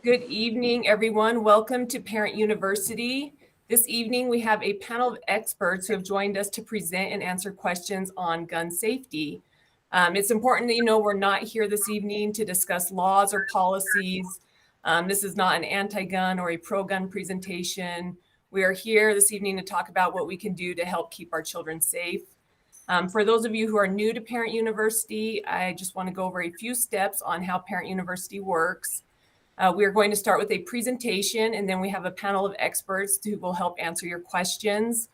Good evening, everyone. Welcome to Parent University. This evening, we have a panel of experts who have joined us to present and answer questions on gun safety. It's important that you know we're not here this evening to discuss laws or policies. This is not an anti-gun or a pro-gun presentation. We are here this evening to talk about what we can do to help keep our children safe. For those of you who are new to Parent University, I just want to go over a few steps on how Parent University works. We are going to start with a presentation, and then we have a panel of experts who will help answer your questions.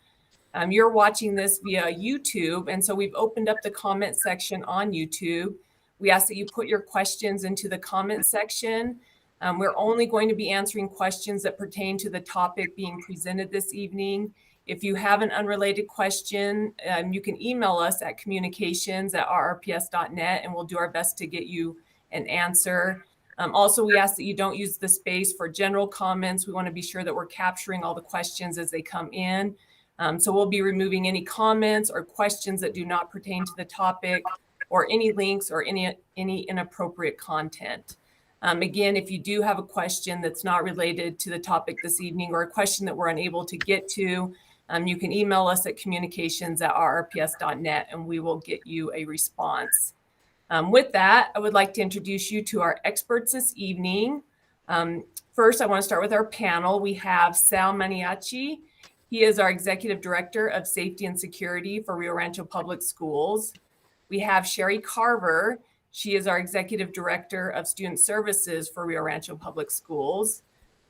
You're watching this via YouTube, and so we've opened up the comment section on YouTube. We ask that you put your questions into the comment section. We're only going to be answering questions that pertain to the topic being presented this evening. If you have an unrelated question, you can email us at communications@rrps.net, and we'll do our best to get you an answer. Also, we ask that you don't use the space for general comments. We want to be sure that we're capturing all the questions as they come in. So we'll be removing any comments or questions that do not pertain to the topic, or any links or any inappropriate content. Again, if you do have a question that's not related to the topic this evening, or a question that we're unable to get to, you can email us at communications@rrps.net, and we will get you a response. With that, I would like to introduce you to our experts this evening. First, I want to start with our panel. We have Sal Montiacci. He is our Executive Director of Safety and Security for Rio Rancho Public Schools. We have Sherry Carver. She is our Executive Director of Student Services for Rio Rancho Public Schools.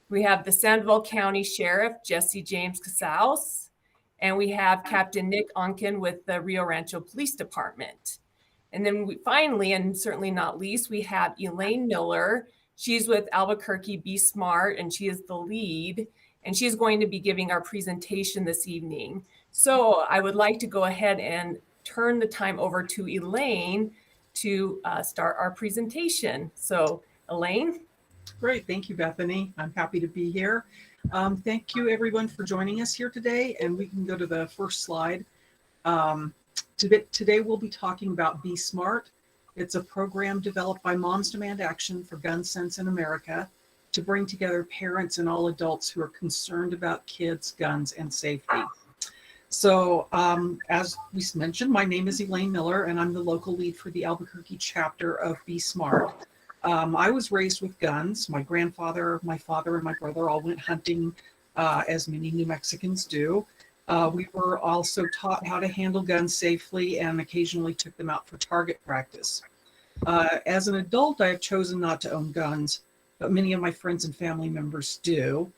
We have the Sandoval County Sheriff, Jesse James Casals. And we have Captain Nick Onken with the Rio Rancho Police Department. And then finally, and certainly not least, we have Elaine Miller. She's with Albuquerque Be Smart, and she is the lead, and she's going to be giving our presentation this evening. So I would like to go ahead and turn the time over to Elaine to start our presentation. So Elaine. Great, thank you, Bethany. I'm happy to be here. Thank you everyone for joining us here today, and we can go to the first slide. Today we'll be talking about Be Smart. It's a program developed by Moms Demand Action for Gun Sense in America to bring together parents and all adults who are concerned about kids, guns, and safety. So as we mentioned, my name is Elaine Miller, and I'm the local lead for the Albuquerque chapter of Be Smart. I was raised with guns. My grandfather, my father, and my brother all went hunting, as many New Mexicans do. We were also taught how to handle guns safely and occasionally took them out for target practice. As an adult, I have chosen not to own guns, but many of my friends and family members do.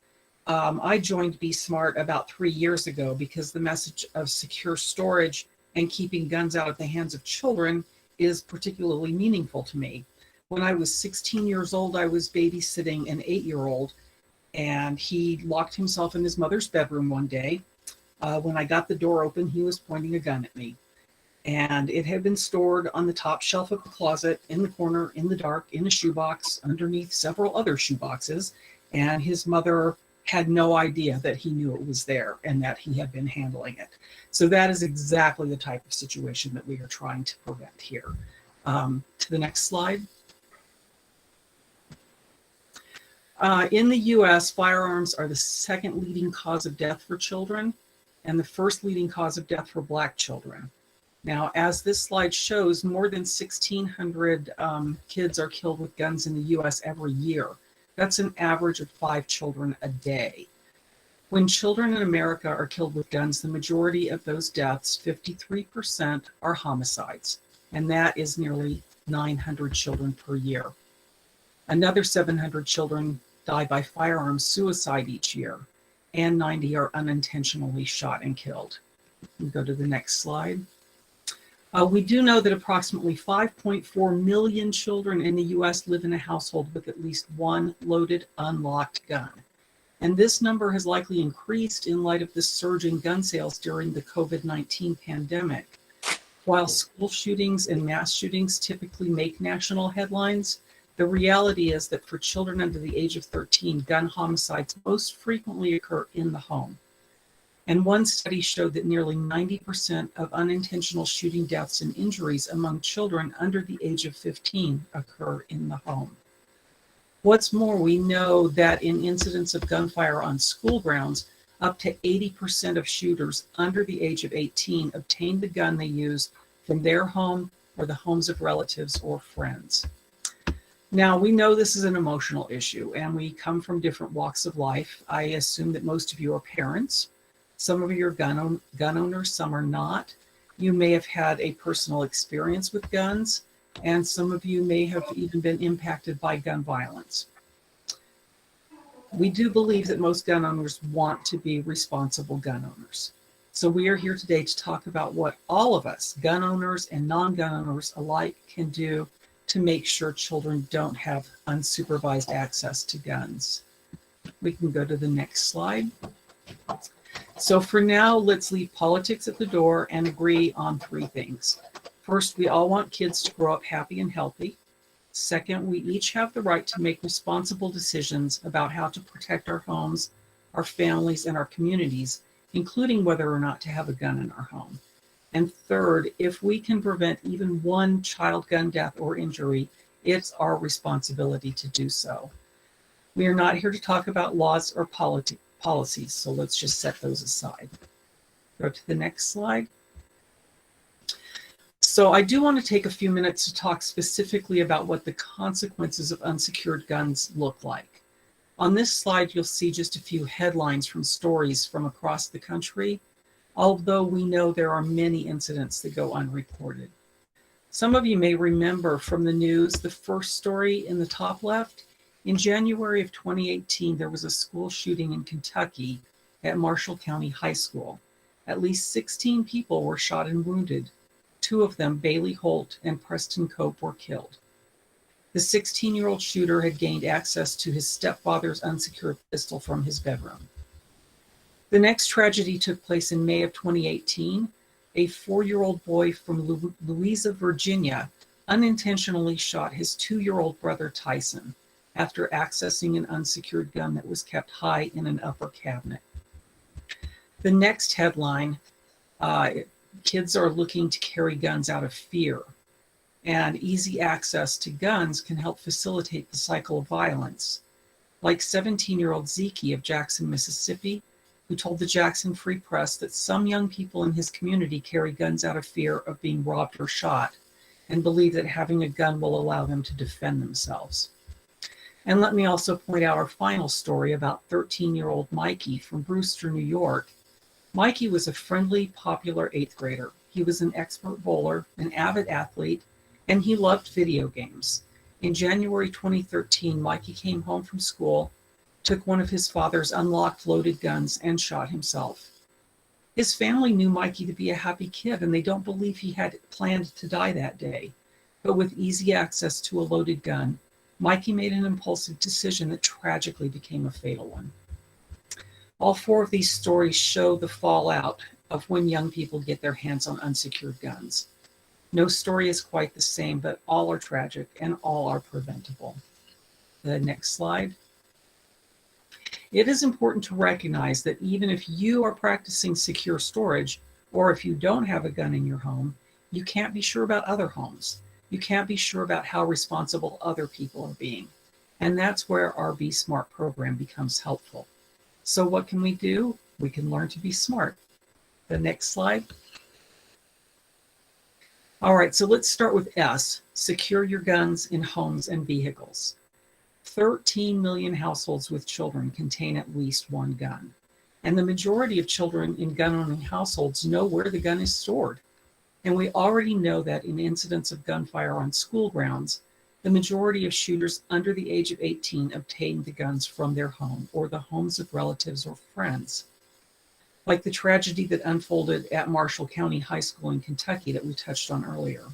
I joined Be Smart about 3 years ago because the message of secure storage and keeping guns out of the hands of children is particularly meaningful to me. When I was 16 years old, I was babysitting an 8-year-old, and he locked himself in his mother's bedroom one day. When I got the door open, he was pointing a gun at me, and it had been stored on the top shelf of the closet, in the corner, in the dark, in a shoebox, underneath several other shoeboxes, and his mother had no idea that he knew it was there and that he had been handling it. So that is exactly the type of situation that we are trying to prevent here. To the next slide. In the US, firearms are the second leading cause of death for children and the first leading cause of death for Black children. Now, as this slide shows, more than 1,600 kids are killed with guns in the US every year. That's an average of 5 children a day. When children in America are killed with guns, the majority of those deaths, 53%, are homicides, and that is nearly 900 children per year. Another 700 children die by firearm suicide each year, and 90 are unintentionally shot and killed. We go to the next slide. We do know that approximately 5.4 million children in the US live in a household with at least one loaded, unlocked gun. And this number has likely increased in light of the surge in gun sales during the COVID-19 pandemic. While school shootings and mass shootings typically make national headlines, the reality is that for children under the age of 13, gun homicides most frequently occur in the home. And one study showed that nearly 90% of unintentional shooting deaths and injuries among children under the age of 15 occur in the home. What's more, we know that in incidents of gunfire on school grounds, up to 80% of shooters under the age of 18 obtained the gun they used from their home or the homes of relatives or friends. Now, we know this is an emotional issue, and we come from different walks of life. I assume that most of you are parents. Some of you are gun owners, some are not. You may have had a personal experience with guns, and some of you may have even been impacted by gun violence. We do believe that most gun owners want to be responsible gun owners. So we are here today to talk about what all of us, gun owners and non-gun owners alike, can do to make sure children don't have unsupervised access to guns. We can go to the next slide. So for now, let's leave politics at the door and agree on three things. First, we all want kids to grow up happy and healthy. Second, we each have the right to make responsible decisions about how to protect our homes, our families, and our communities, including whether or not to have a gun in our home. And third, if we can prevent even one child gun death or injury, it's our responsibility to do so. We are not here to talk about laws or policies, so let's just set those aside. Go to the next slide. So I do want to take a few minutes to talk specifically about what the consequences of unsecured guns look like. On this slide, you'll see just a few headlines from stories from across the country, although we know there are many incidents that go unreported. Some of you may remember from the news the first story in the top left. In January of 2018, there was a school shooting in Kentucky at Marshall County High School. At least 16 people were shot and wounded. Two of them, Bailey Holt and Preston Cope, were killed. The 16-year-old shooter had gained access to his stepfather's unsecured pistol from his bedroom. The next tragedy took place in May of 2018. A 4-year-old boy from Louisa, Virginia, unintentionally shot his 2-year-old brother Tyson after accessing an unsecured gun that was kept high in an upper cabinet. The next headline, kids are looking to carry guns out of fear, and easy access to guns can help facilitate the cycle of violence. Like 17-year-old Zeke of Jackson, Mississippi, who told the Jackson Free Press that some young people in his community carry guns out of fear of being robbed or shot and believe that having a gun will allow them to defend themselves. And let me also point out our final story about 13-year-old Mikey from Brewster, New York. Mikey was a friendly, popular 8th grader. He was an expert bowler, an avid athlete, and he loved video games. In January 2013, Mikey came home from school, took one of his father's unlocked loaded guns, and shot himself. His family knew Mikey to be a happy kid, and they don't believe he had planned to die that day. But with easy access to a loaded gun, Mikey made an impulsive decision that tragically became a fatal one. All four of these stories show the fallout of when young people get their hands on unsecured guns. No story is quite the same, but all are tragic and all are preventable. The next slide. It is important to recognize that even if you are practicing secure storage, or if you don't have a gun in your home, you can't be sure about other homes. You can't be sure about how responsible other people are being. And that's where our Be Smart program becomes helpful. So what can we do? We can learn to be smart. The next slide. All right, so let's start with S, secure your guns in homes and vehicles. 13 million households with children contain at least one gun. And the majority of children in gun-owning households know where the gun is stored. And we already know that in incidents of gunfire on school grounds, the majority of shooters under the age of 18 obtained the guns from their home or the homes of relatives or friends. Like the tragedy that unfolded at Marshall County High School in Kentucky that we touched on earlier.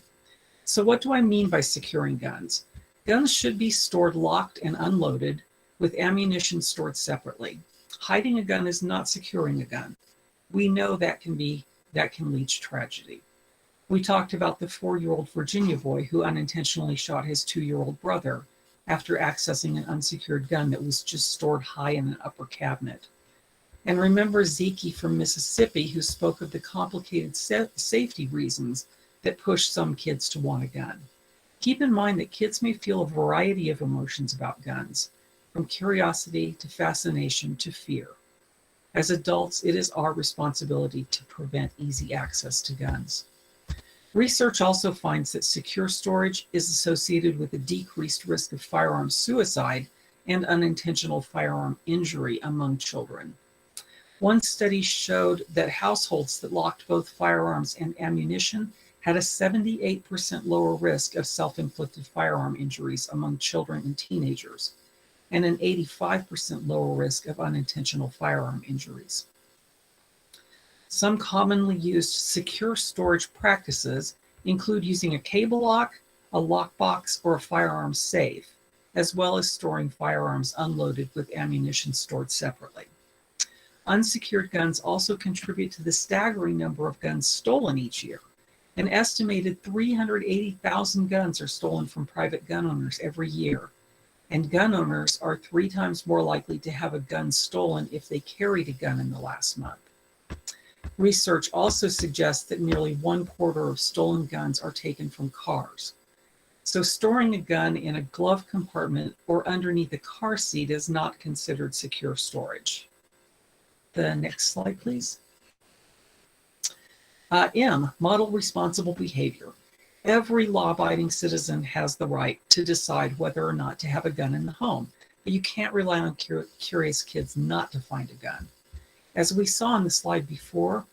So what do I mean by securing guns? Guns should be stored locked and unloaded, with ammunition stored separately. Hiding a gun is not securing a gun. We know that can lead to tragedy. We talked about the 4-year-old Virginia boy who unintentionally shot his 2-year-old brother after accessing an unsecured gun that was just stored high in an upper cabinet. And remember Zeke from Mississippi, who spoke of the complicated safety reasons that push some kids to want a gun. Keep in mind that kids may feel a variety of emotions about guns, from curiosity to fascination to fear. As adults, it is our responsibility to prevent easy access to guns. Research also finds that secure storage is associated with a decreased risk of firearm suicide and unintentional firearm injury among children. One study showed that households that locked both firearms and ammunition had a 78% lower risk of self-inflicted firearm injuries among children and teenagers, and an 85% lower risk of unintentional firearm injuries. Some commonly used secure storage practices include using a cable lock, a lockbox, or a firearm safe, as well as storing firearms unloaded with ammunition stored separately. Unsecured guns also contribute to the staggering number of guns stolen each year. An estimated 380,000 guns are stolen from private gun owners every year, and gun owners are 3 times more likely to have a gun stolen if they carried a gun in the last month. Research also suggests that nearly 1/4 of stolen guns are taken from cars. So storing a gun in a glove compartment or underneath a car seat is not considered secure storage. The next slide, please. M, model responsible behavior. Every law-abiding citizen has the right to decide whether or not to have a gun in the home, but you can't rely on curious kids not to find a gun. As we saw on the slide before,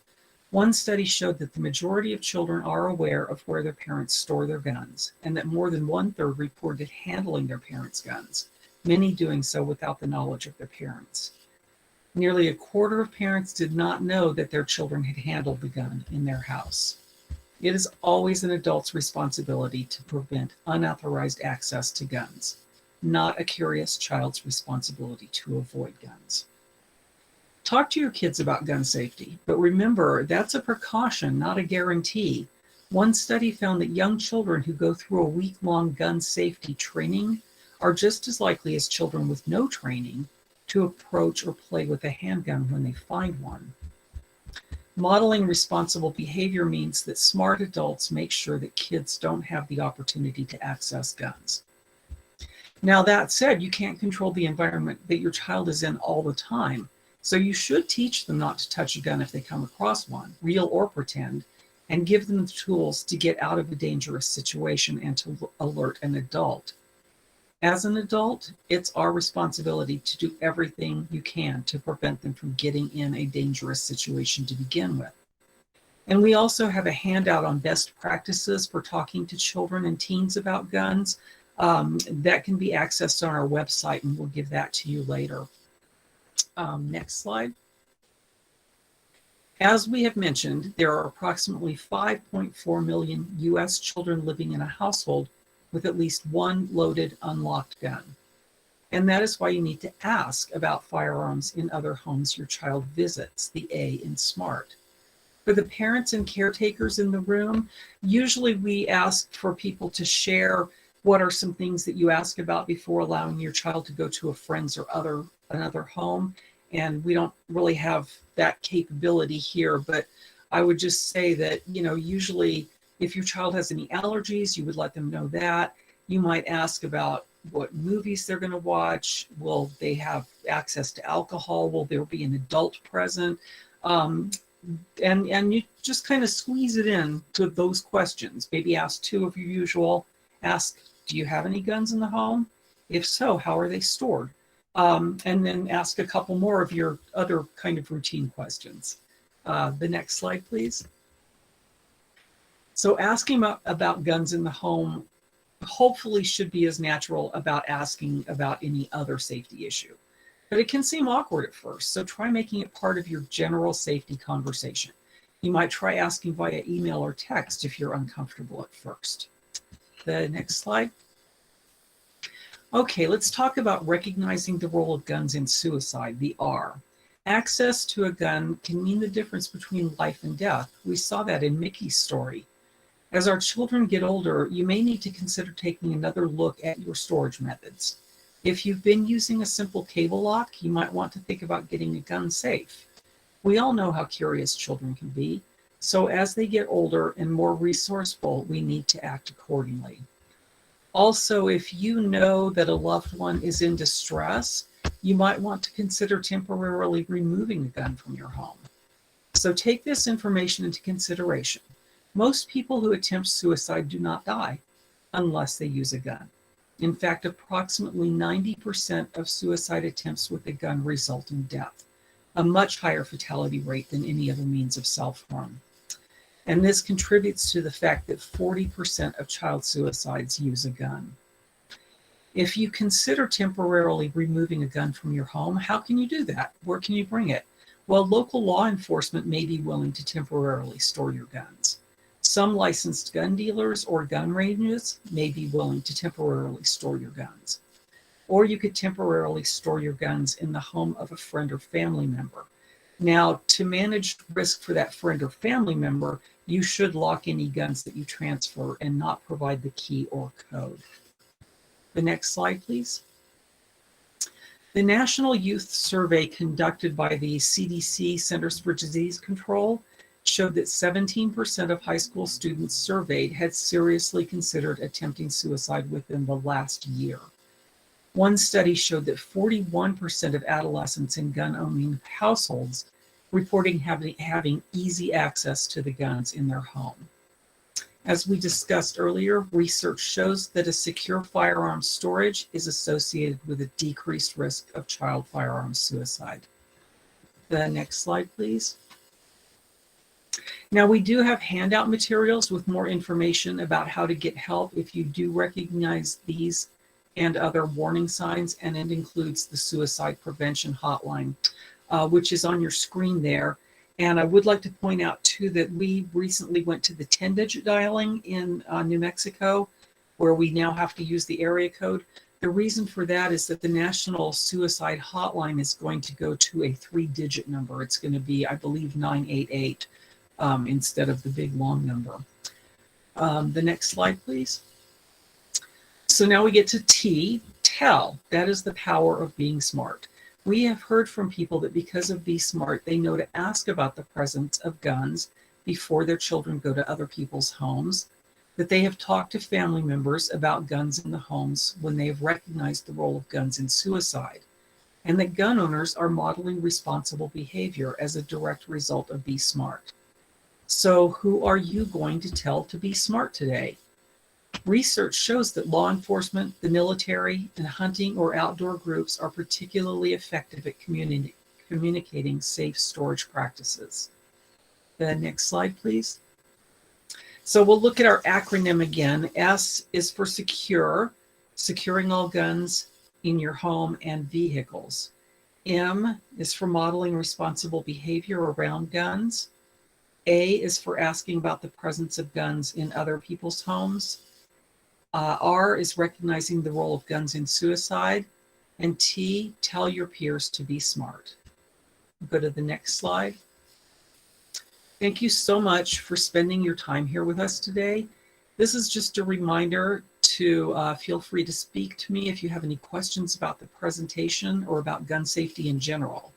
one study showed that the majority of children are aware of where their parents store their guns, and that more than 1/3 reported handling their parents' guns, many doing so without the knowledge of their parents. Nearly 1/4 of parents did not know that their children had handled the gun in their house. It is always an adult's responsibility to prevent unauthorized access to guns, not a curious child's responsibility to avoid guns. Talk to your kids about gun safety, but remember, that's a precaution, not a guarantee. One study found that young children who go through a week-long gun safety training are just as likely as children with no training to approach or play with a handgun when they find one. Modeling responsible behavior means that smart adults make sure that kids don't have the opportunity to access guns. Now, that said, you can't control the environment that your child is in all the time. So you should teach them not to touch a gun if they come across one, real or pretend, and give them the tools to get out of a dangerous situation and to alert an adult. As an adult, it's our responsibility to do everything you can to prevent them from getting in a dangerous situation to begin with. And we also have a handout on best practices for talking to children and teens about guns that can be accessed on our website, and we'll give that to you later. Next slide. As we have mentioned, there are approximately 5.4 million US children living in a household with at least one loaded, unlocked gun. And that is why you need to ask about firearms in other homes your child visits, the A in SMART. For the parents and caretakers in the room, usually we ask for people to share what are some things that you ask about before allowing your child to go to a friend's or another home. And we don't really have that capability here, but I would just say that, usually if your child has any allergies, you would let them know that. You might ask about what movies they're going to watch. Will they have access to alcohol? Will there be an adult present? And you just kind of squeeze it in to those questions. Maybe ask 2 of your usual. Ask, do you have any guns in the home? If so, how are they stored? And then ask a couple more of your other kind of routine questions. The next slide, please. So asking about guns in the home hopefully should be as natural about asking about any other safety issue. But it can seem awkward at first, so try making it part of your general safety conversation. You might try asking via email or text if you're uncomfortable at first. The next slide. Okay, let's talk about recognizing the role of guns in suicide, the R. Access to a gun can mean the difference between life and death. We saw that in Mickey's story. As our children get older, you may need to consider taking another look at your storage methods. If you've been using a simple cable lock, you might want to think about getting a gun safe. We all know how curious children can be, so as they get older and more resourceful, we need to act accordingly. Also, if you know that a loved one is in distress, you might want to consider temporarily removing a gun from your home. So take this information into consideration. Most people who attempt suicide do not die unless they use a gun. In fact, approximately 90% of suicide attempts with a gun result in death, a much higher fatality rate than any other means of self-harm. And this contributes to the fact that 40% of child suicides use a gun. If you consider temporarily removing a gun from your home, how can you do that? Where can you bring it? Well, local law enforcement may be willing to temporarily store your guns. Some licensed gun dealers or gun ranges may be willing to temporarily store your guns. Or you could temporarily store your guns in the home of a friend or family member. Now, to manage risk for that friend or family member, you should lock any guns that you transfer and not provide the key or code. The next slide, please. The National Youth Survey conducted by the CDC Centers for Disease Control showed that 17% of high school students surveyed had seriously considered attempting suicide within the last year. One study showed that 41% of adolescents in gun-owning households reporting having easy access to the guns in their home. As we discussed earlier, research shows that a secure firearm storage is associated with a decreased risk of child firearm suicide. The next slide, please. Now, we do have handout materials with more information about how to get help if you do recognize these and other warning signs, and it includes the suicide prevention hotline, which is on your screen there. And I would like to point out too that we recently went to the 10-digit dialing in New Mexico, where we now have to use the area code. The reason for that is that the National Suicide Hotline is going to go to a 3-digit number. It's going to be, I believe, 988 instead of the big long number. The next slide, please. So now we get to T, tell. That is the power of being smart. We have heard from people that because of Be Smart, they know to ask about the presence of guns before their children go to other people's homes, that they have talked to family members about guns in the homes when they have recognized the role of guns in suicide, and that gun owners are modeling responsible behavior as a direct result of Be Smart. So who are you going to tell to be smart today? Research shows that law enforcement, the military, and hunting or outdoor groups are particularly effective at communicating safe storage practices. The next slide, please. So we'll look at our acronym again. S is for secure, securing all guns in your home and vehicles. M is for modeling responsible behavior around guns. A is for asking about the presence of guns in other people's homes. R is recognizing the role of guns in suicide. And T, tell your peers to be smart. Go to the next slide. Thank you so much for spending your time here with us today. This is just a reminder to feel free to speak to me if you have any questions about the presentation or about gun safety in general.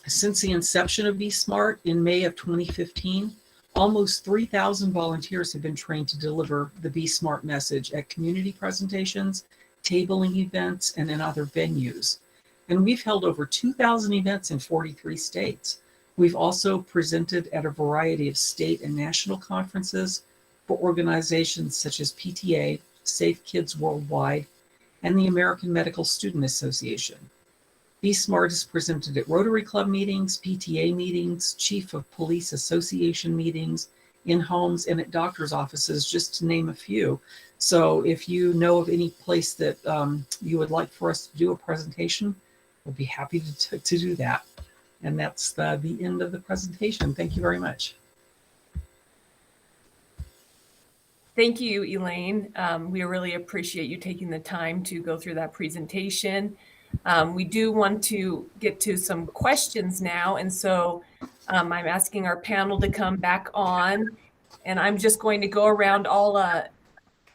Since the inception of Be Smart in May of 2015, almost 3,000 volunteers have been trained to deliver the Be Smart message at community presentations, tabling events, and in other venues. And we've held over 2,000 events in 43 states. We've also presented at a variety of state and national conferences for organizations such as PTA, Safe Kids Worldwide, and the American Medical Student Association. Be Smart is presented at Rotary Club meetings, PTA meetings, Chief of Police Association meetings, in homes, and at doctor's offices, just to name a few. So if you know of any place that you would like for us to do a presentation, we'll be happy to do that. And that's the end of the presentation. Thank you very much. Thank you, Elaine. We really appreciate you taking the time to go through that presentation. We do want to get to some questions now. And so I'm asking our panel to come back on. And I'm just going to go around. I'll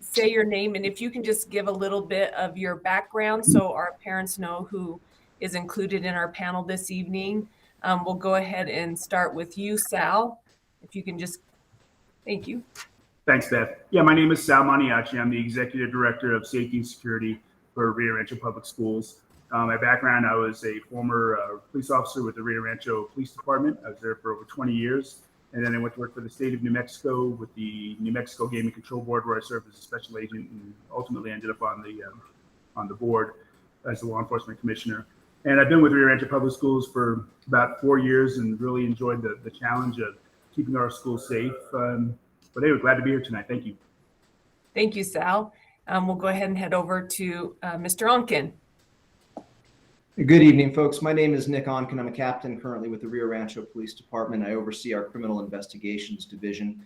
say your name. And if you can just give a little bit of your background so our parents know who is included in our panel this evening. We'll go ahead and start with you, Sal. If you can just, thank you. Thanks, Beth. Yeah, my name is Sal Montiacci. I'm the Executive Director of Safety and Security for Rio Rancho Public Schools. My background, I was a former police officer with the Rio Rancho Police Department. I was there for over 20 years. And then I went to work for the state of New Mexico with the New Mexico Gaming Control Board, where I served as a special agent and ultimately ended up on the board as the law enforcement commissioner. And I've been with Rio Rancho Public Schools for about 4 years and really enjoyed the challenge of keeping our schools safe. But anyway, glad to be here tonight. Thank you. Thank you, Sal. We'll go ahead and head over to Mr. Onken. Good evening, folks. My name is Nick Onken. I'm a captain currently with the Rio Rancho Police Department. I oversee our Criminal Investigations Division.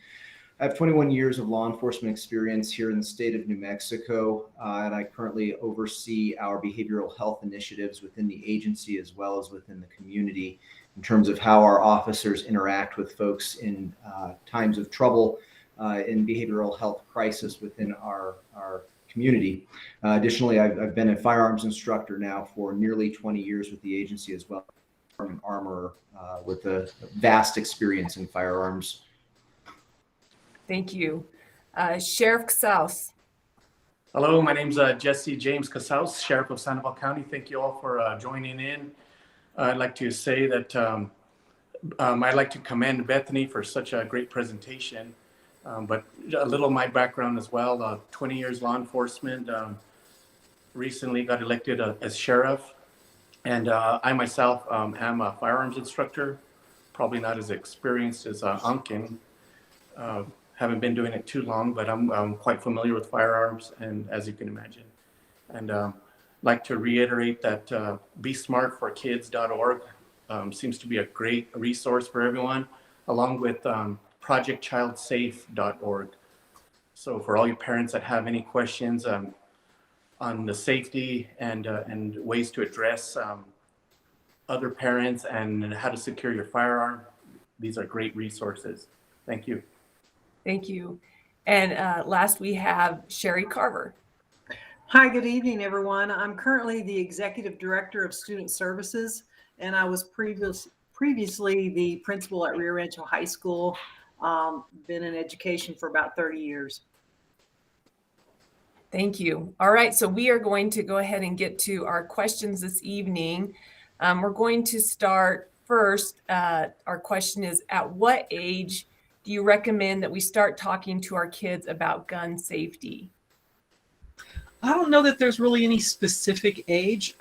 I have 21 years of law enforcement experience here in the state of New Mexico, and I currently oversee our behavioral health initiatives within the agency as well as within the community in terms of how our officers interact with folks in times of trouble, in behavioral health crisis within our community. Additionally, I've been a firearms instructor now for nearly 20 years with the agency as well. I'm an armorer with a vast experience in firearms. Thank you. Sheriff Casaus. Hello, my name's Jesse James Casaus, Sheriff of Sandoval County. Thank you all for joining in. I'd like to say that I'd like to commend Bethany for such a great presentation. But a little of my background as well, 20 years law enforcement, recently got elected as sheriff. And I myself am a firearms instructor, probably not as experienced as Unken. Haven't been doing it too long, but I'm quite familiar with firearms, and as you can imagine. And like to reiterate that besmartforkids.org seems to be a great resource for everyone, along with projectchildsafe.org. So for all you parents that have any questions on the safety and ways to address other parents and how to secure your firearm, these are great resources. Thank you. Thank you. And last we have Sherry Carver. Hi, good evening, everyone. I'm currently the Executive Director of Student Services, and I was previously the principal at Rio Rancho High School. Been in education for about 30 years. Thank you. All right, so we are going to go ahead and get to our questions this evening. We're going to start first. Our question is, at what age do you recommend that we start talking to our kids about gun safety? I don't know that there's really any specific age.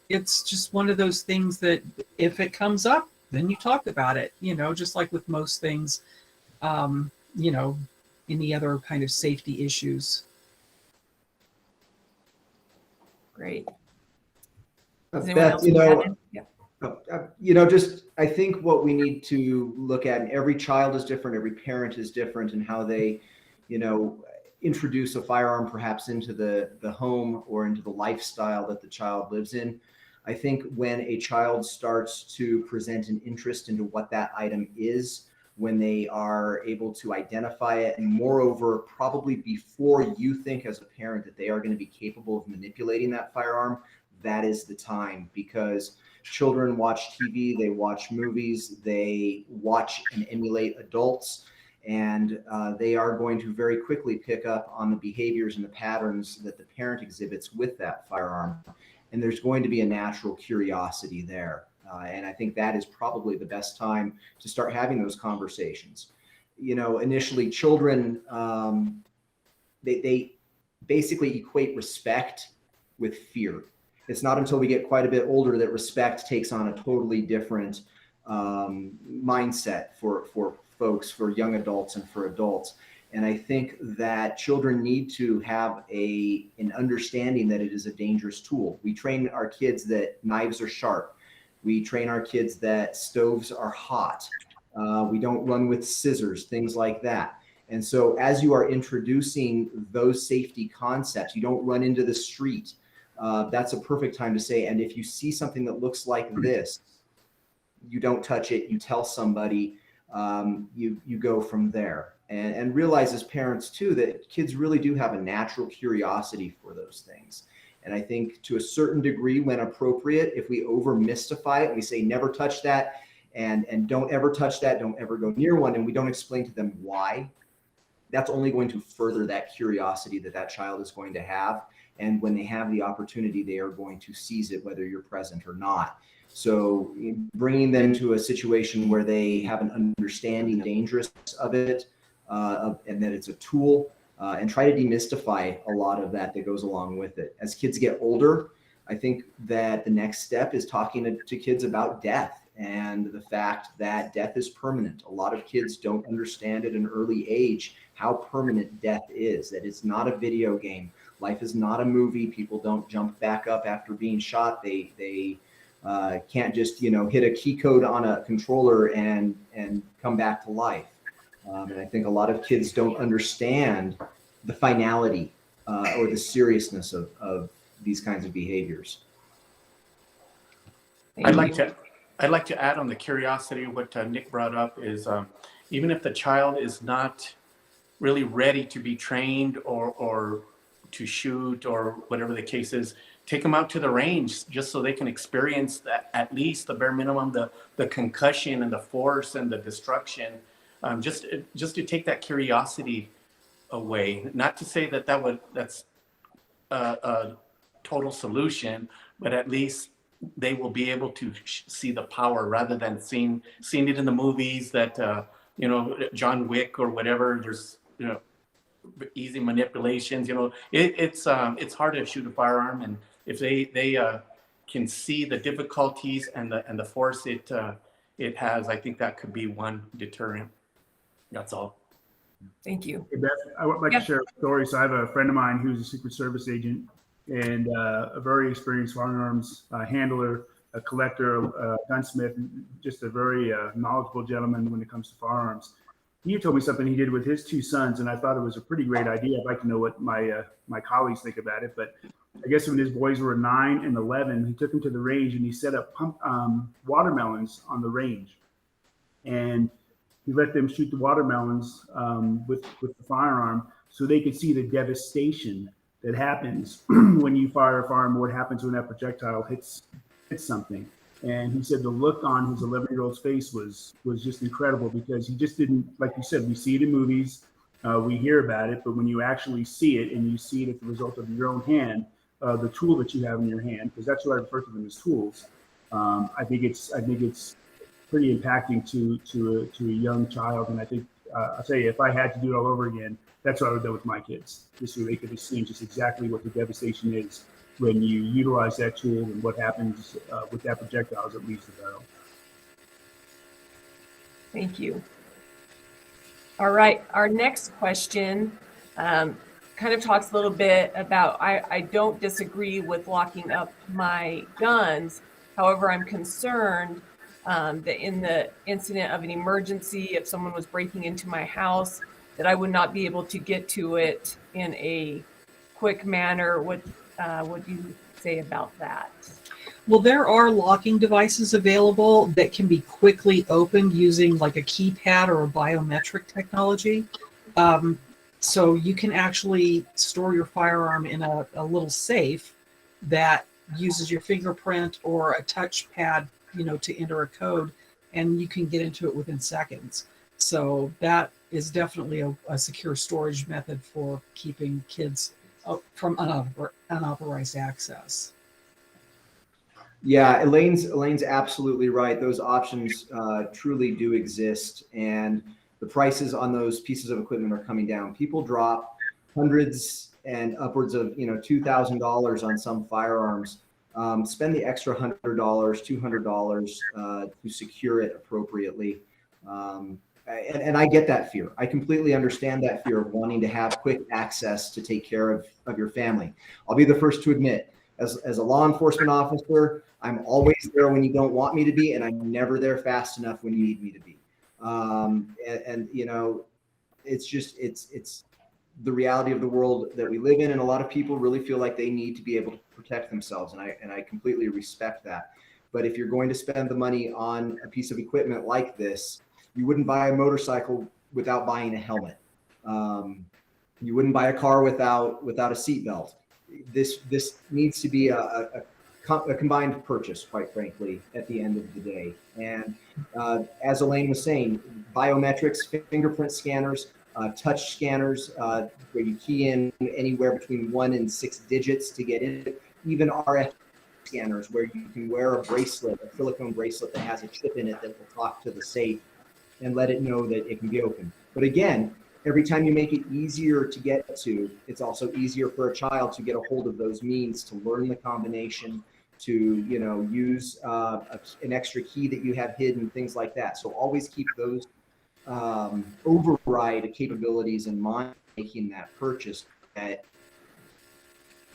It's just one of those things that if it comes up, then you talk about it, just like with most things, any other kind of safety issues. Great. Beth, just I think what we need to look at, and every child is different, every parent is different, and how they, introduce a firearm perhaps into the home or into the lifestyle that the child lives in. I think when a child starts to present an interest into what that item is, when they are able to identify it, and moreover, probably before you think as a parent that they are going to be capable of manipulating that firearm, that is the time, because children watch TV, they watch movies, they watch and emulate adults, and they are going to very quickly pick up on the behaviors and the patterns that the parent exhibits with that firearm. And there's going to be a natural curiosity there. And I think that is probably the best time to start having those conversations. Initially children, they basically equate respect with fear. It's not until we get quite a bit older that respect takes on a totally different mindset for folks, for young adults and for adults. And I think that children need to have an understanding that it is a dangerous tool. We train our kids that knives are sharp. We train our kids that stoves are hot. We don't run with scissors, things like that. And so as you are introducing those safety concepts, you don't run into the street. That's a perfect time to say, and if you see something that looks like this, you don't touch it, you tell somebody, you go from there. And realize as parents too that kids really do have a natural curiosity for those things. And I think to a certain degree, when appropriate, if we over mystify it, we say never touch that, and don't ever touch that, don't ever go near one, and we don't explain to them why, that's only going to further that curiosity that child is going to have. And when they have the opportunity, they are going to seize it, whether you're present or not. So bringing them to a situation where they have an understanding of the dangerous of it, and that it's a tool, and try to demystify a lot of that goes along with it. As kids get older, I think that the next step is talking to kids about death and the fact that death is permanent. A lot of kids don't understand at an early age how permanent death is, that it's not a video game. Life is not a movie. People don't jump back up after being shot. They can't just, hit a key code on a controller and come back to life. And I think a lot of kids don't understand the finality or the seriousness of these kinds of behaviors. Thank you. I'd like to add on the curiosity. What Nick brought up is even if the child is not really ready to be trained or to shoot or whatever the case is, take them out to the range just so they can experience that, at least the bare minimum, the concussion and the force and the destruction, just to take that curiosity away. Not to say that's a total solution, but at least they will be able to see the power rather than seeing it in the movies that John Wick or whatever. There's easy manipulations. It's hard to shoot a firearm, and if they can see the difficulties and the force it has, I think that could be one deterrent. That's all. Thank you. Hey, Beth, I would like to share a story. So I have a friend of mine who's a Secret Service agent and a very experienced firearms handler, a collector, a gunsmith, just a very knowledgeable gentleman when it comes to firearms. He told me something he did with his two sons, and I thought it was a pretty great idea. I'd like to know what my colleagues think about it. But I guess when his boys were 9 and 11, he took them to the range and he set up watermelons on the range. And he let them shoot the watermelons with the firearm so they could see the devastation that happens when you fire a firearm, what happens when that projectile hits something. And he said the look on his 11-year-old's face was just incredible, because he just didn't, like you said, we see it in movies, we hear about it, but when you actually see it and you see it as the result of your own hand, the tool that you have in your hand, because that's what I refer to them as tools. I think it's pretty impacting to a young child, and I think I'll tell you, if I had to do it all over again, that's what I would do with my kids, just so they could have seen just exactly what the devastation is when you utilize that tool and what happens with that projectile as it leaves the barrel. Thank you. All right, our next question kind of talks a little bit about, I don't disagree with locking up my guns. However, I'm concerned that in the incident of an emergency, if someone was breaking into my house, that I would not be able to get to it in a quick manner. What do you say about that? Well, there are locking devices available that can be quickly opened using like a keypad or a biometric technology. So you can actually store your firearm in a little safe that uses your fingerprint or a touchpad, to enter a code, and you can get into it within seconds. So that is definitely a secure storage method for keeping kids from unauthorized access. Yeah, Elaine's absolutely right. Those options truly do exist, and the prices on those pieces of equipment are coming down. People drop hundreds and upwards of $2,000 on some firearms. Spend the extra $100, $200 to secure it appropriately. And I get that fear. I completely understand that fear of wanting to have quick access to take care of your family. I'll be the first to admit, as a law enforcement officer, I'm always there when you don't want me to be, and I'm never there fast enough when you need me to be. It's the reality of the world that we live in, and a lot of people really feel like they need to be able to protect themselves, and I completely respect that. But if you're going to spend the money on a piece of equipment like this, you wouldn't buy a motorcycle without buying a helmet. You wouldn't buy a car without a seatbelt. This needs to be a combined purchase, quite frankly, at the end of the day. And as Elaine was saying, biometrics, fingerprint scanners, touch scanners where you key in anywhere between 1 and 6 digits to get in, even RF scanners where you can wear a bracelet, a silicone bracelet that has a chip in it that will talk to the safe and let it know that it can be open. But again, every time you make it easier to get to, it's also easier for a child to get a hold of those means, to learn the combination, to use an extra key that you have hidden, things like that. So always keep those override capabilities in mind making that purchase. That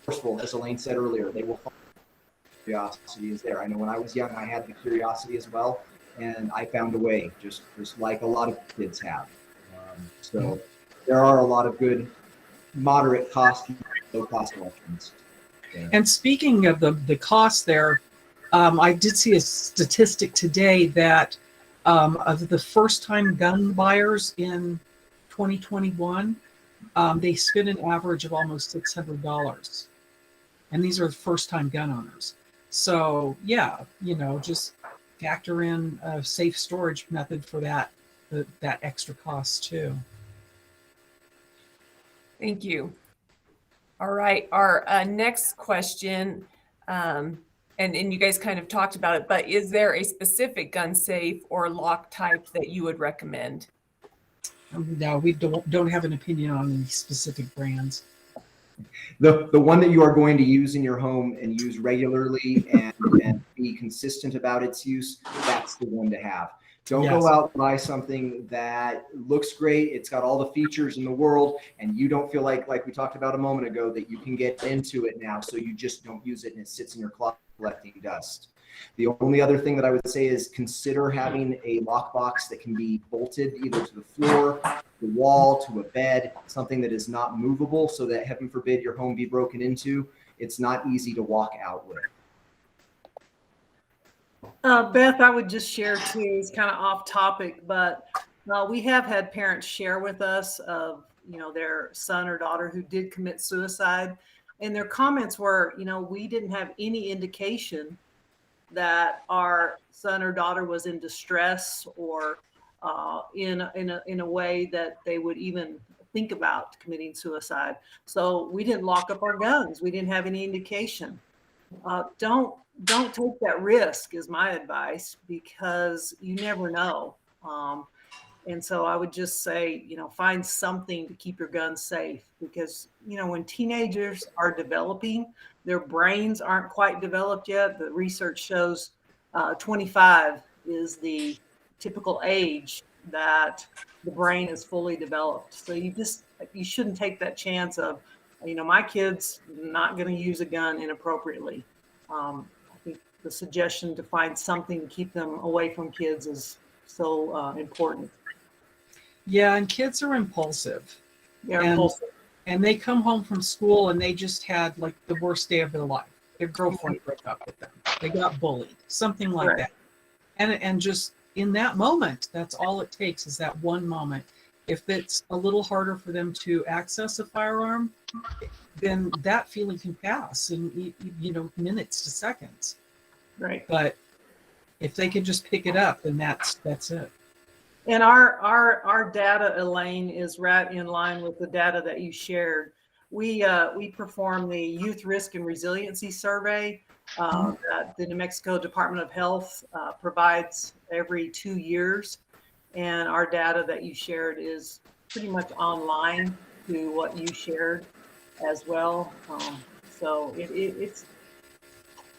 forceful, as Elaine said earlier, they will find curiosity is there. I know when I was young, I had the curiosity as well, and I found a way, just like a lot of kids have. So there are a lot of good moderate cost, low cost options. Yeah. And speaking of the cost there, I did see a statistic today that of the first-time gun buyers in 2021, they spent an average of almost $600. And these are first-time gun owners. So yeah, just factor in a safe storage method for that extra cost too. Thank you. All right, our next question, and you guys kind of talked about it, but is there a specific gun safe or lock type that you would recommend? No, we don't have an opinion on any specific brands. The one that you are going to use in your home and use regularly and be consistent about its use, that's the one to have. Don't Yes. go out and buy something that looks great. It's got all the features in the world, and you don't feel like we talked about a moment ago, that you can get into it now, so you just don't use it and it sits in your closet collecting dust. The only other thing that I would say is consider having a lockbox that can be bolted either to the floor, the wall, to a bed, something that is not movable, so that, heaven forbid, your home be broken into. It's not easy to walk out with. Beth, I would just share too, it's kind of off topic, but we have had parents share with us of, their son or daughter who did commit suicide. And their comments were, we didn't have any indication that our son or daughter was in distress or in a way that they would even think about committing suicide. So we didn't lock up our guns. We didn't have any indication. Don't take that risk is my advice, because you never know. And so I would just say, find something to keep your gun safe, because, when teenagers are developing, their brains aren't quite developed yet. The research shows 25 is the typical age that the brain is fully developed. So you shouldn't take that chance of, my kid's not going to use a gun inappropriately. I think the suggestion to find something to keep them away from kids is so important. Yeah, and kids are impulsive. They're And- impulsive. And they come home from school and they just had like the worst day of their life. Their girlfriend broke up with them. They got bullied, something like Right. that. And just in that moment, that's all it takes, is that one moment. If it's a little harder for them to access a firearm, then that feeling can pass in minutes to seconds. Right. But if they can just pick it up, then that's it. And our data, Elaine, is right in line with the data that you shared. We perform the Youth Risk and Resiliency Survey that the New Mexico Department of Health provides every 2 years. And our data that you shared is pretty much online to what you shared as well. So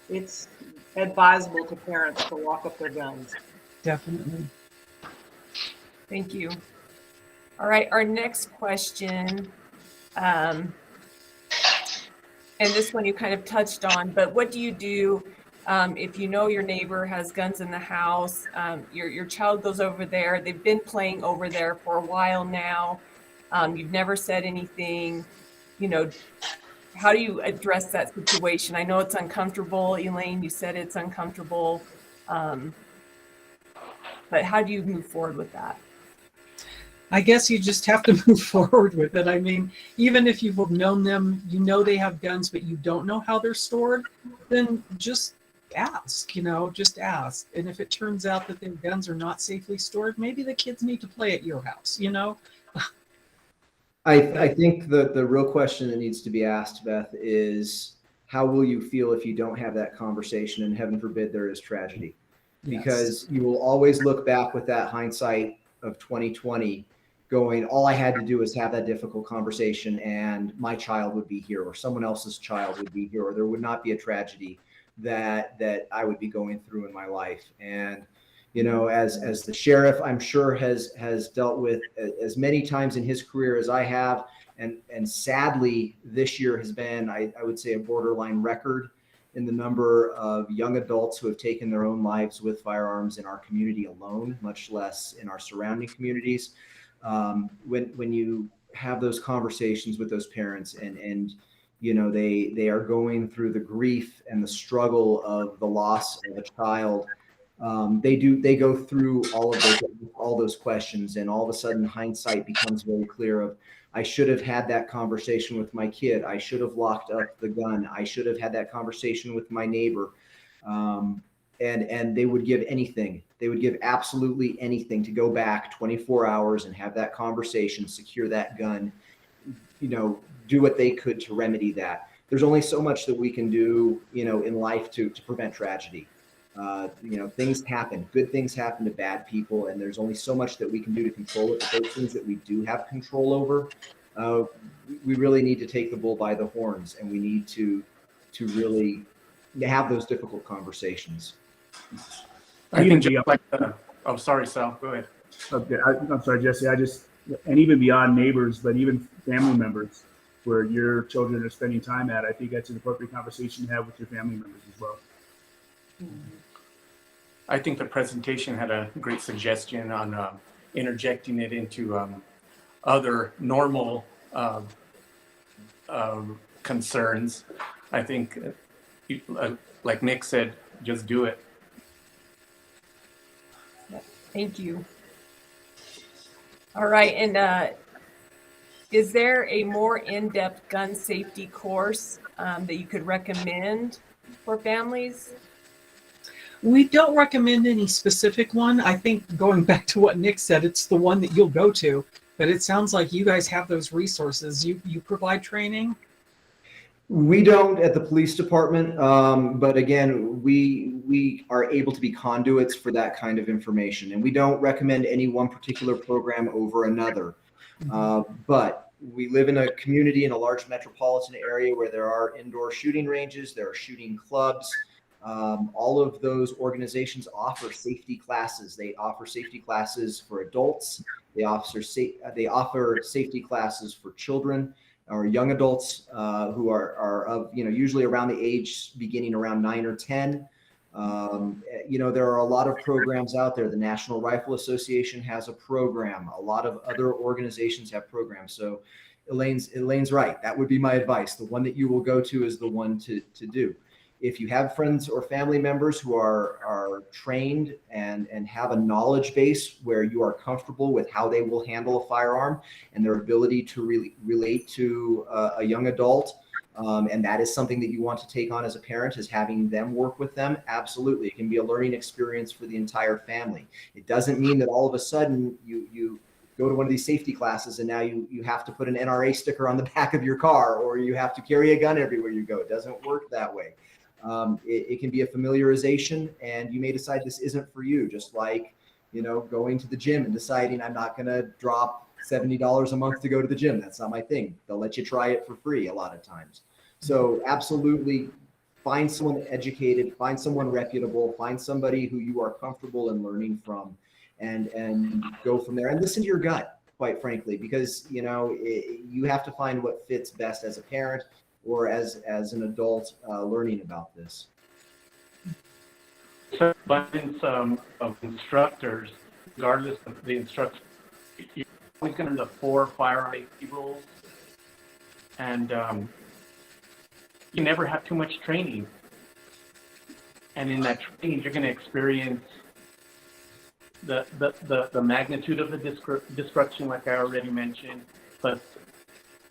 it's advisable to parents to lock up their guns. Definitely. Thank you. All right, our next question, and this one you kind of touched on, but what do you do if you know your neighbor has guns in the house, your child goes over there, they've been playing over there for a while now, you've never said anything, how do you address that situation? I know it's uncomfortable, Elaine, you said it's uncomfortable, but how do you move forward with that? I guess you just have to move forward with it. I mean, even if you've known them, they have guns, but you don't know how they're stored, then just ask, just ask. And if it turns out that their guns are not safely stored, maybe the kids need to play at your house, I think the real question that needs to be asked, Beth, is how will you feel if you don't have that conversation, and heaven forbid there is tragedy? Because you will always look back with that hindsight of 2020 going, all I had to do was have that difficult conversation and my child would be here, or someone else's child would be here, or there would not be a tragedy that I would be going through in my life. And you know, as the sheriff, I'm sure has dealt with as many times in his career as I have, and sadly this year has been, I would say, a borderline record in the number of young adults who have taken their own lives with firearms in our community alone, much less in our surrounding communities. When you have those conversations with those parents, and you know they are going through the grief and the struggle of the loss of a child, they go through all those questions, and all of a sudden hindsight becomes very clear of, I should have had that conversation with my kid. I should have locked up the gun. I should have had that conversation with my neighbor. And they would give anything. They would give absolutely anything to go back 24 hours and have that conversation, secure that gun, you know, do what they could to remedy that. There's only so much that we can do, you know, in life to prevent tragedy. You know, things happen, good things happen to bad people, and there's only so much that we can do to control it. But those things that we do have control over, we really need to take the bull by the horns, and we need to really have those difficult conversations. I think just like oh, sorry, Sal, go ahead. Okay, I'm sorry, Jesse. And even beyond neighbors, but even family members, where your children are spending time at, I think that's an appropriate conversation to have with your family members as well. I think the presentation had a great suggestion on interjecting it into other normal concerns. I think, like Nick said, just do it. Thank you. All right, and is there a more in-depth gun safety course that you could recommend for families? We don't recommend any specific one. I think going back to what Nick said, it's the one that you'll go to. But it sounds like you guys have those resources. You provide training? We don't at the police department, but again, we are able to be conduits for that kind of information, and we don't recommend any one particular program over another. But we live in a community in a large metropolitan area where there are indoor shooting ranges, there are shooting clubs. All of those organizations offer safety classes. They offer safety classes for adults. They offer safety classes for children or young adults who are of, you know, usually around the age beginning around 9 or 10. You know, there are a lot of programs out there. The National Rifle Association has a program. A lot of other organizations have programs. So Elaine's right. That would be my advice. The one that you will go to is the one to do. If you have friends or family members who are trained and have a knowledge base where you are comfortable with how they will handle a firearm and their ability to relate to a young adult, and that is something that you want to take on as a parent, is having them work with them, absolutely. It can be a learning experience for the entire family. It doesn't mean that all of a sudden you go to one of these safety classes and now you have to put an NRA sticker on the back of your car, or you have to carry a gun everywhere you go. It doesn't work that way. It can be a familiarization, and you may decide this isn't for you, just like, you know, going to the gym and deciding I'm not going to drop $70 a month to go to the gym. That's not my thing. They'll let you try it for free a lot of times. So absolutely find someone educated, find someone reputable, find somebody who you are comfortable in learning from, and go from there, and listen to your gut, quite frankly, because, you know, you have to find what fits best as a parent or as an adult learning about this. So abundance of instructors, regardless of the instructor, you're always going to learn the 4 firearm safety rules, and you never have too much training. And in that training, you're going to experience the magnitude of the destruction, like I already mentioned. But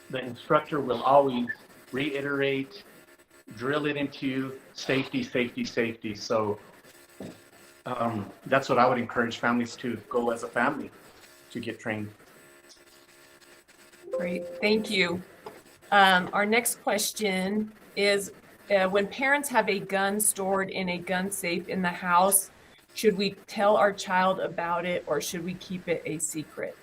the instructor will always reiterate, drill it into you, safety, safety, safety. So that's what I would encourage families to go as a family to get trained. Great, thank you. Our next question is, when parents have a gun stored in a gun safe in the house, should we tell our child about it or should we keep it a secret?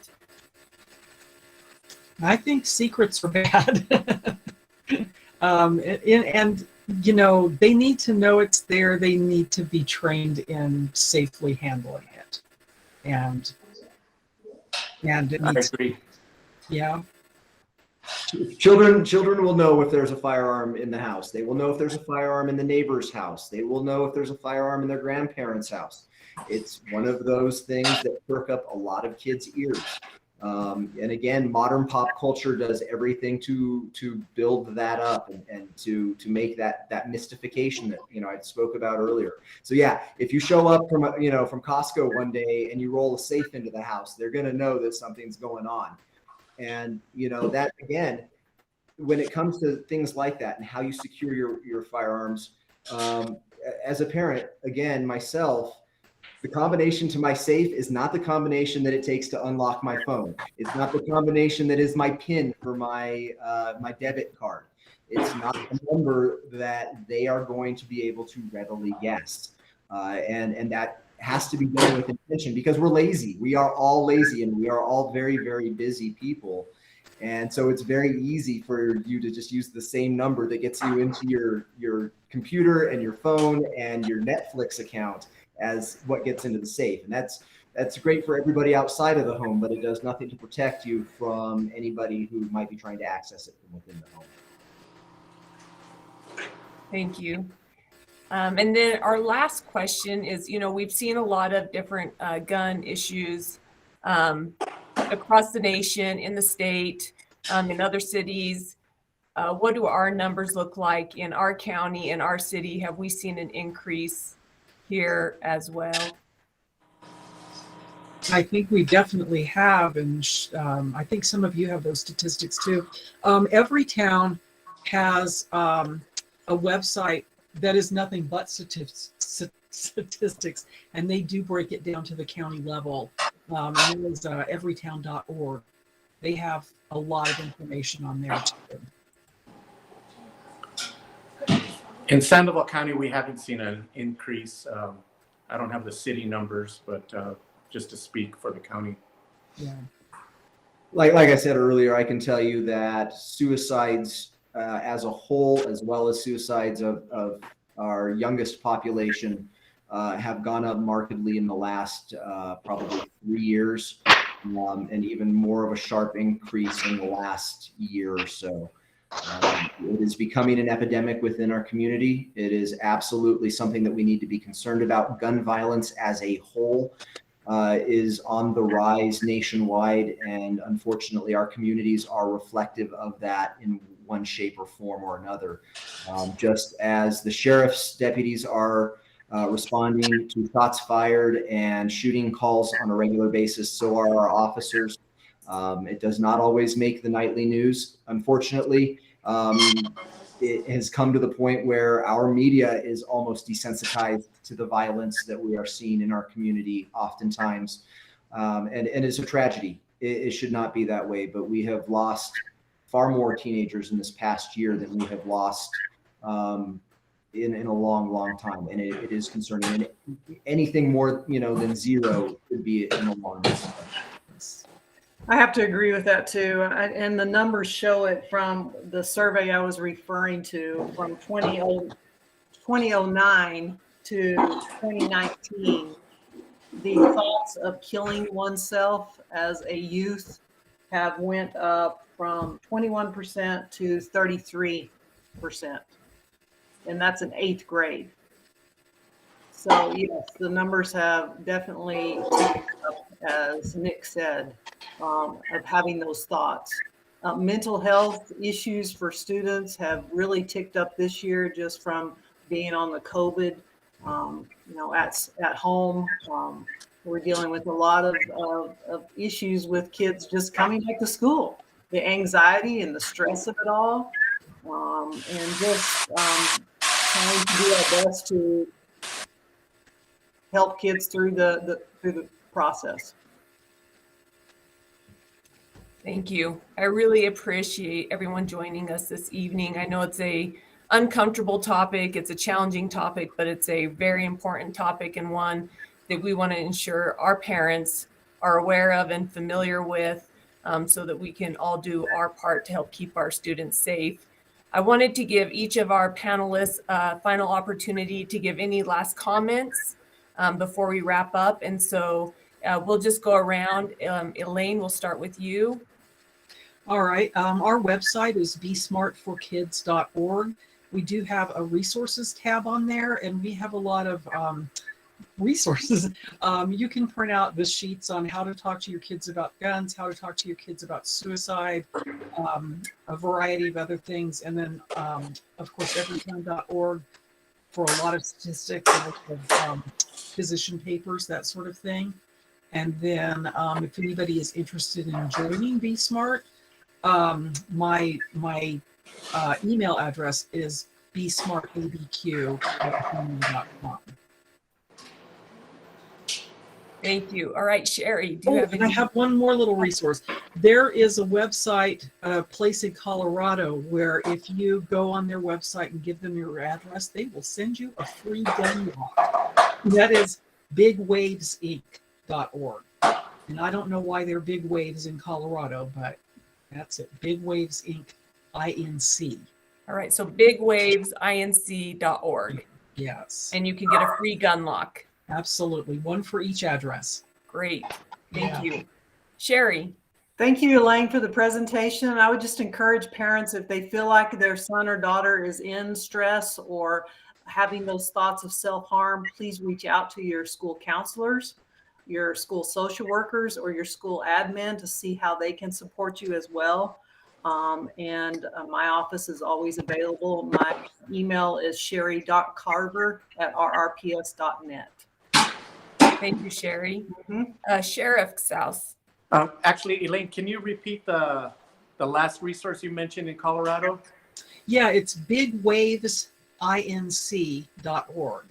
I think secrets are bad. And they need to know it's there. They need to be trained in safely handling it. And it I needs, agree. yeah. Children will know if there's a firearm in the house. They will know if there's a firearm in the neighbor's house. They will know if there's a firearm in their grandparents' house. It's one of those things that perk up a lot of kids' ears. And again, modern pop culture does everything to build that up and to make that mystification that I spoke about earlier. So yeah, if you show up from Costco one day and you roll a safe into the house, they're going to know that something's going on. And that again, when it comes to things like that and how you secure your firearms, as a parent, again, myself, the combination to my safe is not the combination that it takes to unlock my phone. It's not the combination that is my PIN for my my debit card. It's not a number that they are going to be able to readily guess. And that has to be done with intention because we're lazy. We are all lazy and we are all very, very busy people. And so it's very easy for you to just use the same number that gets you into your computer and your phone and your Netflix account as what gets into the safe. And that's great for everybody outside of the home, but it does nothing to protect you from anybody who might be trying to access it from within the home. Thank you. And then our last question is, we've seen a lot of different gun issues across the nation, in the state, in other cities. What do our numbers look like in our county, in our city? Have we seen an increase here as well? I think we definitely have, and I think some of you have those statistics too. Every town has a website that is nothing but statistics, and they do break it down to the county level. And it is everytown.org. They have a lot of information on there too. In Sandoval County, we haven't seen an increase. I don't have the city numbers, but just to speak for the county. Yeah. Like I said earlier, I can tell you that suicides as a whole, as well as suicides of our youngest population, have gone up markedly in the last probably 3 years, and even more of a sharp increase in the last year or so. It is becoming an epidemic within our community. It is absolutely something that we need to be concerned about. Gun violence as a whole is on the rise nationwide, and unfortunately our communities are reflective of that in one shape or form or another. Just as the sheriff's deputies are responding to shots fired and shooting calls on a regular basis, so are our officers. It does not always make the nightly news. Unfortunately, it has come to the point where our media is almost desensitized to the violence that we are seeing in our community oftentimes. And it's a tragedy. It should not be that way, but we have lost far more teenagers in this past year than we have lost in a long, long time. And it is concerning. And anything more, than zero could be an alarm. I have to agree with that too. And the numbers show it from the survey I was referring to from 2009 to 2019. The thoughts of killing oneself as a youth have went up from 21% to 33%. And that's in 8th grade. So yes, the numbers have definitely ticked up, as Nick said, of having those thoughts. Mental health issues for students have really ticked up this year just from being on the COVID, at home. We're dealing with a lot of issues with kids just coming back to school, the anxiety and the stress of it all, and just trying to do our best to help kids through the process. Thank you. I really appreciate everyone joining us this evening. I know it's a uncomfortable topic, it's a challenging topic, but it's a very important topic and one that we want to ensure our parents are aware of and familiar with, so that we can all do our part to help keep our students safe. I wanted to give each of our panelists a final opportunity to give any last comments before we wrap up. And so we'll just go around. Elaine, we'll start with you. All right. Our website is besmartforkids.org. We do have a resources tab on there, and we have a lot of resources. You can print out the sheets on how to talk to your kids about guns, how to talk to your kids about suicide, a variety of other things. And then, of course, everytime.org for a lot of statistics, of position papers, that sort of thing. And then if anybody is interested in joining Be Smart, my email address is besmartabq@gmail.com. Thank you. All right, Sherry, do you Oh, have and I any? have one more little resource. There is a website, a place in Colorado, where if you go on their website and give them your address, they will send you a free gun lock. That is bigwavesinc.org. And I don't know why they're Big Waves in Colorado, but that's it. Big Waves Inc. INC. All right, so bigwavesinc.org, Yes, and you can get a free gun lock. absolutely. One for each address. Great. Thank Yeah. you. Sherry. Thank you, Elaine, for the presentation. I would just encourage parents, if they feel like their son or daughter is in stress or having those thoughts of self-harm, please reach out to your school counselors, your school social workers, or your school admin to see how they can support you as well. My office is always available. My email is sherry.carver@rrps.net. Thank you, Sherry. Mhm. Sheriff South. Actually, Elaine, can you repeat the last resource you mentioned in Colorado? Yeah, it's bigwavesinc.org.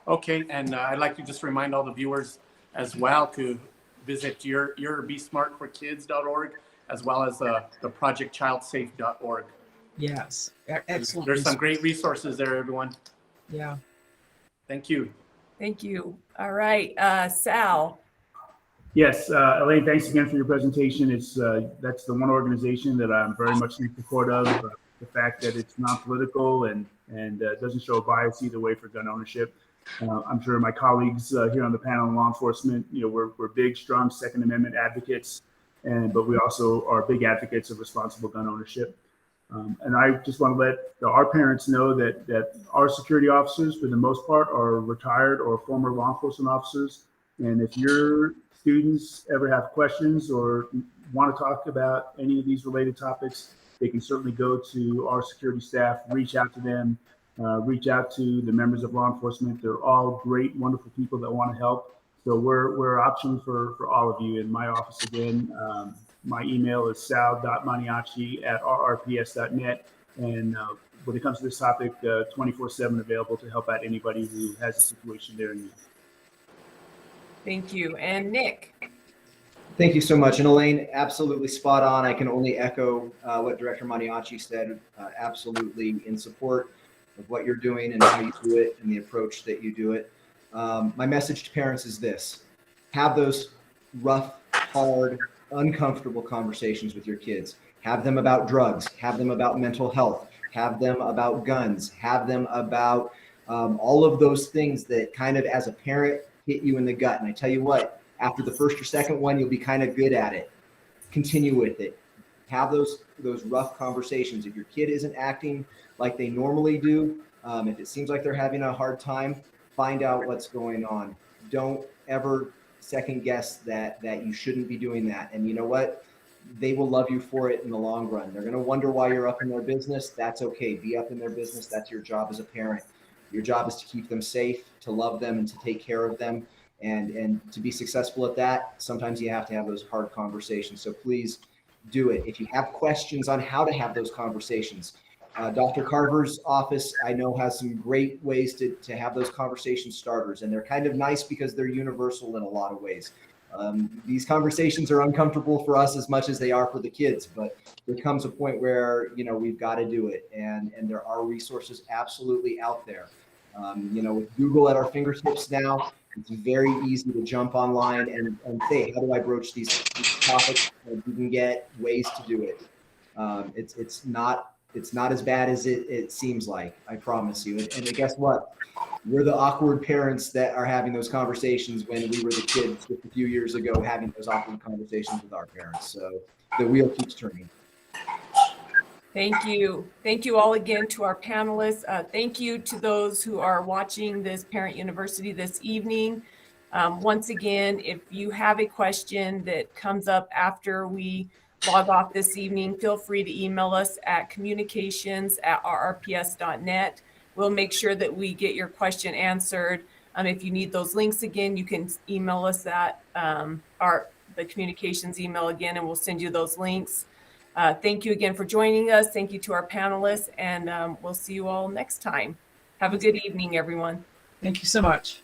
Okay, and I'd like to just remind all the viewers as well to visit your besmartforkids.org as well as the projectchildsafe.org. Yes, excellent. There's some great resources there, everyone. Yeah. Thank you. Thank you. All right, Sal. Yes, Elaine, thanks again for your presentation. It's that's the one organization that I'm very much in support of. The fact that it's non-political and doesn't show a bias either way for gun ownership. I'm sure my colleagues here on the panel in law enforcement, we're big, strong Second Amendment advocates, but we also are big advocates of responsible gun ownership. And I just want to let our parents know that our security officers, for the most part, are retired or former law enforcement officers. And if your students ever have questions or want to talk about any of these related topics, they can certainly go to our security staff, reach out to them, reach out to the members of law enforcement. They're all great, wonderful people that want to help. So we're an option for all of you. In my office again, my email is sal.montiacci@rrps.net. And when it comes to this topic, 24/7 available to help out anybody who has a situation they're in. Thank you. And Nick. Thank you so much. And Elaine, absolutely spot on. I can only echo what Director Montiacci said. Absolutely in support of what you're doing and how you do it and the approach that you do it. My message to parents is this: have those rough, hard, uncomfortable conversations with your kids. Have them about drugs, have them about mental health, have them about guns, have them about all of those things that kind of, as a parent, hit you in the gut. And I tell you what, after the first or second one, you'll be kind of good at it. Continue with it. Have those rough conversations. If your kid isn't acting like they normally do, if it seems like they're having a hard time, find out what's going on. Don't ever second guess that you shouldn't be doing that. And you know what? They will love you for it in the long run. They're going to wonder why you're up in their business. That's okay. Be up in their business. That's your job as a parent. Your job is to keep them safe, to love them, and to take care of them. And to be successful at that, sometimes you have to have those hard conversations. So please do it. If you have questions on how to have those conversations, Dr. Carver's office, I know, has some great ways to have those conversation starters. And they're kind of nice because they're universal in a lot of ways. These conversations are uncomfortable for us as much as they are for the kids, but there comes a point where, we've got to do it. And there are resources absolutely out there. With Google at our fingertips now, it's very easy to jump online and say, how do I broach these topics? And you can get ways to do it. It's not as bad as it seems like, I promise you. And guess what? We're the awkward parents that are having those conversations when we were the kids just a few years ago having those awkward conversations with our parents. So the wheel keeps turning. Thank you. Thank you all again to our panelists. Thank you to those who are watching this Parent University this evening. Once again, if you have a question that comes up after we log off this evening, feel free to email us at communications@rrps.net. We'll make sure that we get your question answered. If you need those links again, you can email us at the communications email again, and we'll send you those links. Thank you again for joining us. Thank you to our panelists, and we'll see you all next time. Have a good evening, everyone. Thank you so much.